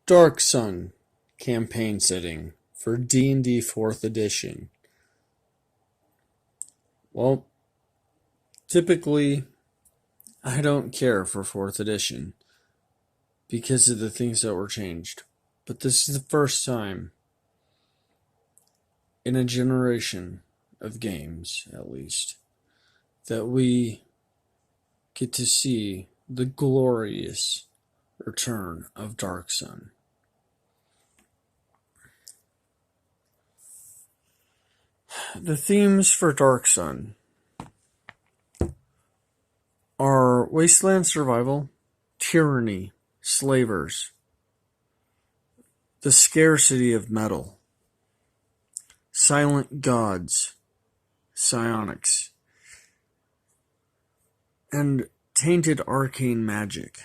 Dark Sun campaign setting for D&D 4th edition. Well, typically I don't care for 4th edition because of the things that were changed. But this is the first time in a generation of games, at least, that we get to see the glorious return of Dark Sun. The themes for Dark Sun are wasteland survival, tyranny, slavers, the scarcity of metal, silent gods, psionics, and tainted arcane magic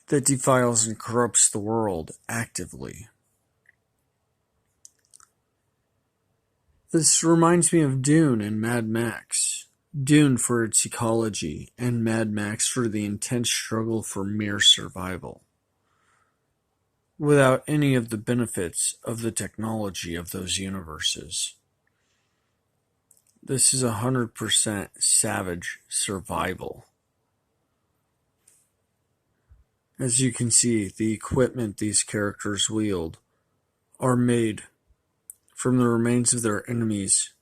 that defiles and corrupts the world actively. This reminds me of Dune and Mad Max. Dune for its ecology, and Mad Max for the intense struggle for mere survival, without any of the benefits of the technology of those universes. This is 100% savage survival. As you can see, the equipment these characters wield are made from the remains of their enemies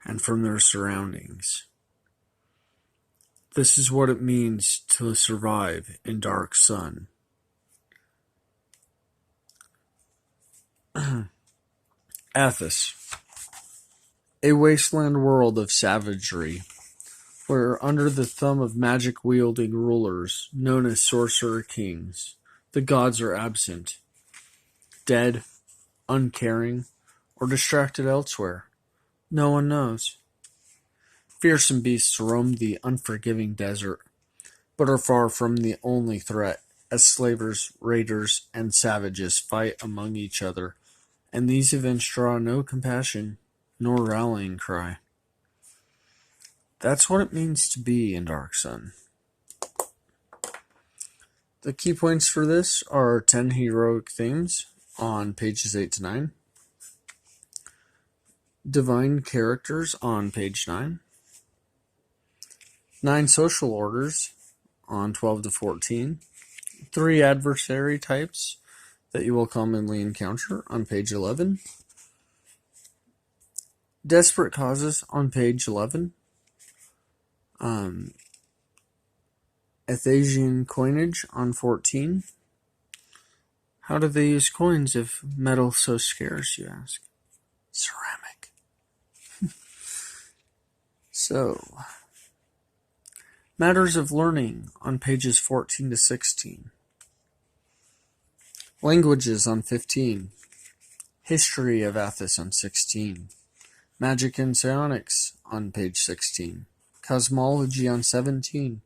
and from their surroundings. This is what it means to survive in Dark Sun. Athos, a wasteland world of savagery, where under the thumb of magic-wielding rulers known as sorcerer kings, the gods are absent, dead, uncaring, or distracted elsewhere. No one knows. Fearsome beasts roam the unforgiving desert, but are far from the only threat, as slavers, raiders, and savages fight among each other, and these events draw no compassion nor rallying cry. That's what it means to be in Dark Sun. The key points for this are 10 heroic themes on pages 8 to 9, divine characters on page 9, 9 social orders on 12 to 14, 3 adversary types that you will commonly encounter on page 11, desperate causes on page 11, Athasian coinage on 14. How do they use coins if metal's so scarce, you ask? Ceramic. So, matters of learning on pages 14 to 16. Languages on 15. History of Athos on 16. Magic and psionics on page 16. Cosmology on 17.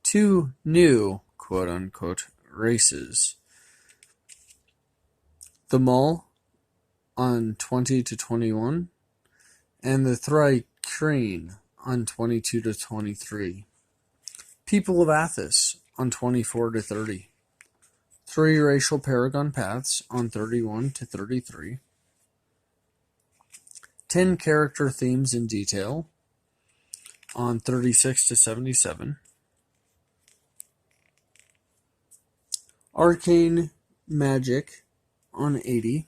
2 new, quote-unquote, races. The Maul on 20 to 21. And the Thri-Kreen on 22 to 23. People of Athos on 24 to 30. 3 racial paragon paths on 31 to 33. 10 character themes in detail on 36 to 77. Arcane magic on 80.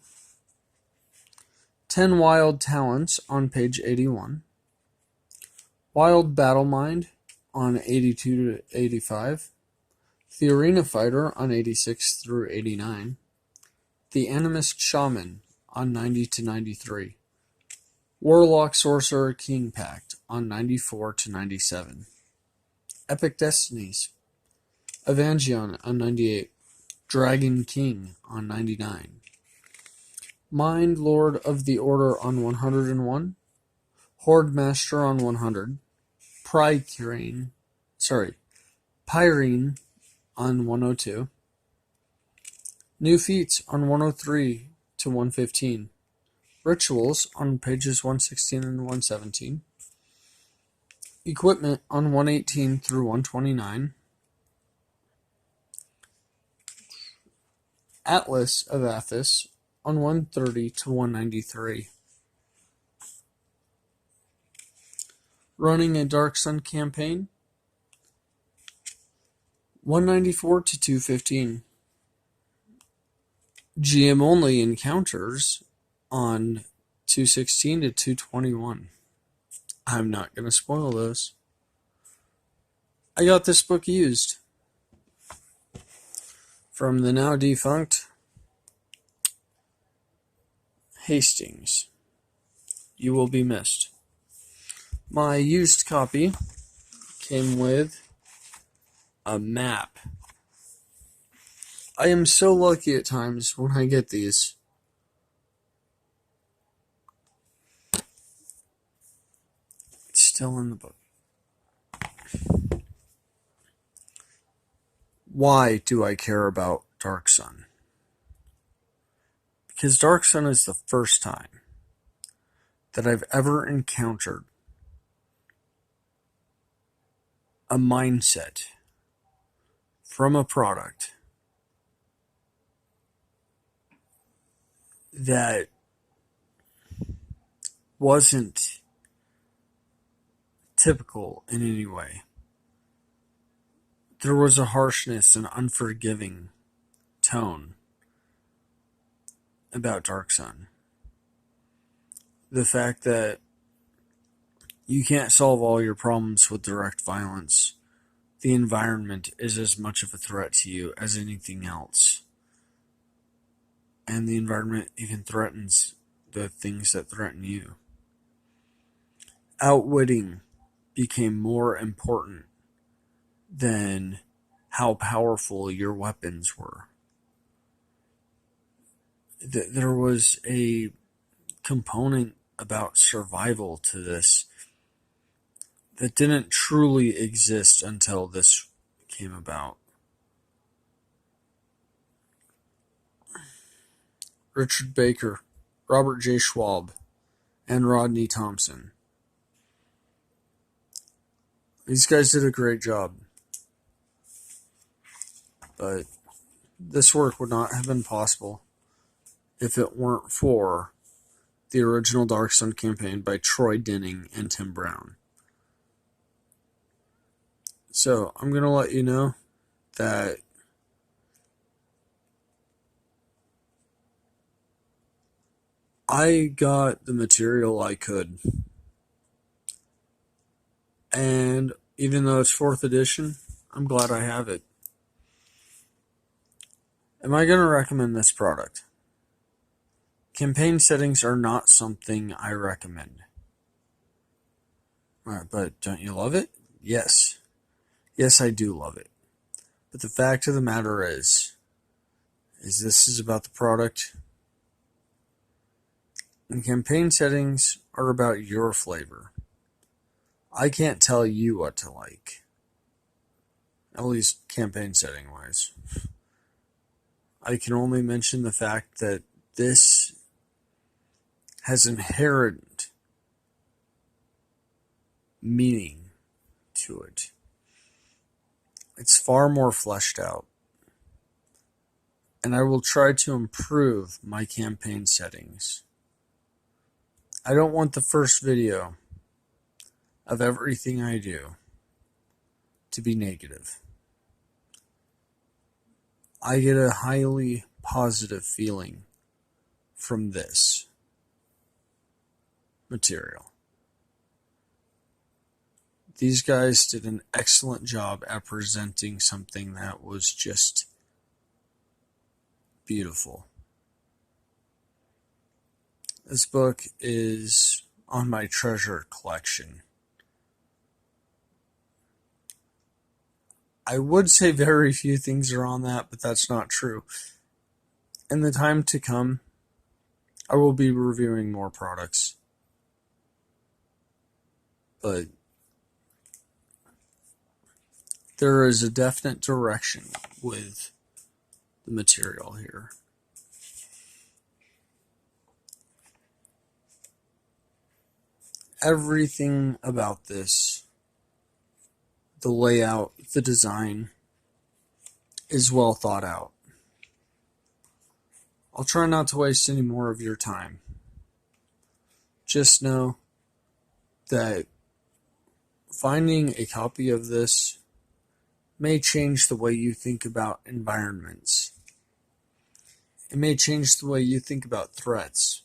10 wild talents on page 81. Wild battle mind on 82 to 85. The arena fighter on 86 through 89. The animist shaman on 90 to 93. Warlock sorcerer king pact on 94 to 97. Epic destinies. Evangeon on 98. Dragon king on 99. Mind lord of the order on 101. Horde master on 100. Pyrene on 102. New feats on 103 to 115. Rituals on pages 116 and 117. Equipment on 118 through 129. Atlas of Athos on 130 to 193. Running a Dark Sun campaign, 194 to 215. GM only encounters on 216 to 221. I'm not going to spoil those. I got this book used from the now defunct Hastings. You will be missed. My used copy came with a map. I am so lucky at times when I get these. It's still in the book. Why do I care about Dark Sun? Because Dark Sun is the first time that I've ever encountered a mindset from a product that wasn't typical in any way. There was a harshness and unforgiving tone about Dark Sun. The fact that you can't solve all your problems with direct violence. The environment is as much of a threat to you as anything else. And the environment even threatens the things that threaten you. Outwitting became more important than how powerful your weapons were. There was a component about survival to this that didn't truly exist until this came about. Richard Baker, Robert J. Schwab, and Rodney Thompson. These guys did a great job. But this work would not have been possible if it weren't for the original Dark Sun campaign by Troy Denning and Tim Brown. So I'm going to let you know that I got the material I could. And even though it's 4th edition, I'm glad I have it. Am I going to recommend this product? Campaign settings are not something I recommend. But don't you love it? Yes. Yes, I do love it. But the fact of the matter is this is about the product. And campaign settings are about your flavor. I can't tell you what to like. At least campaign setting wise. I can only mention the fact that this has inherent meaning to it. It's far more fleshed out. And I will try to improve my campaign settings. I don't want the first video of everything I do to be negative. I get a highly positive feeling from this material. These guys did an excellent job at presenting something that was just beautiful. This book is on my treasure collection. I would say very few things are on that, but that's not true. In the time to come, I will be reviewing more products. But there is a definite direction with the material here. Everything about this, the layout, the design, is well thought out. I'll try not to waste any more of your time. Just know that finding a copy of this may change the way you think about environments. It may change the way you think about threats.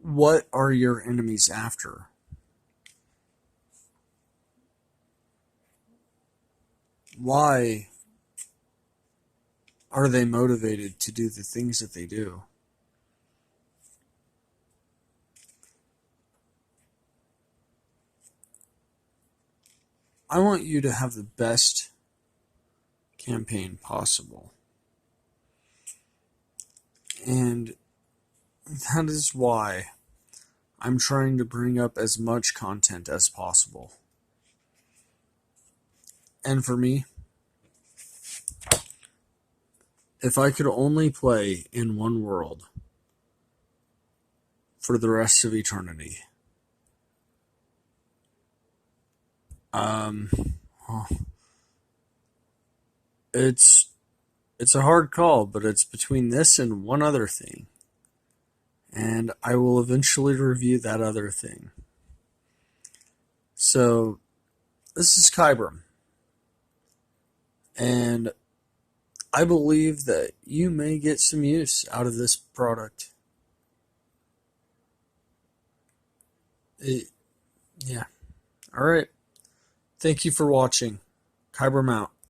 What are your enemies after? Why are they motivated to do the things that they do? I want you to have the best campaign possible. And that is why I'm trying to bring up as much content as possible. And for me, if I could only play in one world for the rest of eternity, oh, it's a hard call, but it's between this and one other thing. And I will eventually review that other thing. So, this is Kybram. And I believe that you may get some use out of this product. Yeah. Alright. Thank you for watching. Kybram out.